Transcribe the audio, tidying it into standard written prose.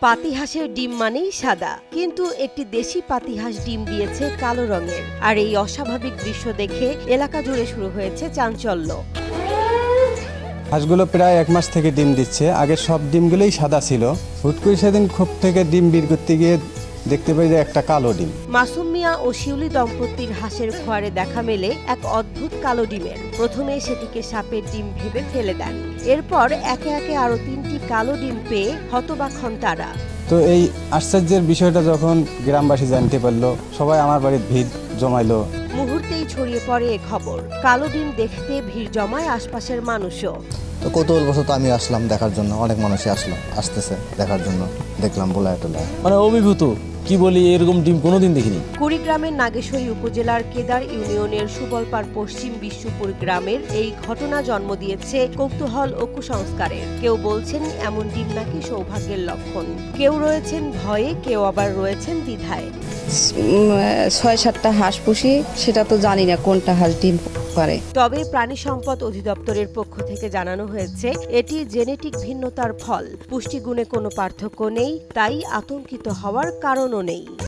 পাতিহাঁসের ডিম মানেই সাদা, কিন্তু একটি দেশি পাতিহাঁস ডিম দিয়েছে কালো রঙের। আর এই অস্বাভাবিক দৃশ্য দেখে এলাকা জুড়ে শুরু হয়েছে চাঞ্চল্য। হাঁসগুলো প্রায় 1 মাস থেকে ডিম দিচ্ছে। আগে সব ডিমগুলোই সাদা ছিল। হুট করে সেদিন খোপ থেকে ডিম বের করতে গিয়ে দেখতে পাই যে একটা কালো ডিম। মাসুম মিয়া ও শিউলি দম্পতির হাঁসের খোয়ারে দেখা মেলে এক অদ্ভুত কালো ডিমের। প্রথমে সেটিকে সাপের ডিম ভেবে ফেলে দেন। এরপর একে একে আরো 3টি কালো ডিম পেয়ে হতবাক হন তারা। তো এই আশ্চর্যের বিষয়টা যখন গ্রামবাসী জানতে পারলো, সবাই আমার বাড়ির ভিড় জমাইলো। মুহূর্তেই ছড়িয়ে পড়ে এ খবর। কালো ডিম দেখতে ভিড় জমায় আশপাশের মানুষও। তো কৌতূহলবশত আমি আসলাম দেখার জন্য। অনেক মানুষই আসতেছে দেখার জন্য। দেখলাম বোলায় টোলায়, মানে অভিভূত, কি বলি, এরকম ডিম কোনোদিন দেখিনি। কুড়িগ্রামের নাগেশ্বরী উপজেলার কেদার ইউনিয়নের সুবলপাড় পশ্চিম বিশ্বপুর গ্রামের এই ঘটনা জন্ম দিয়েছে কৌতূহল ও কুসংস্কারের। কেউ বলছেন এমন ডিম নাকি সৌভাগ্যের লক্ষণ, কেউ রয়েছেন ভয়ে, কেউ আবার রয়েছেন দ্বিধায়। ৬-৭টা হাঁস পুষি, সেটা তো জানি না কোনটা হাঁস ডিম পারে। তবে প্রাণী সম্পদ অধিদপ্তরের পক্ষ থেকে জানানো হয়েছে এটি জেনেটিক ভিন্নতার ফল। পুষ্টিগুণে কোনো পার্থক্য নেই, তাই আতঙ্কিত হওয়ার কারণও নেই।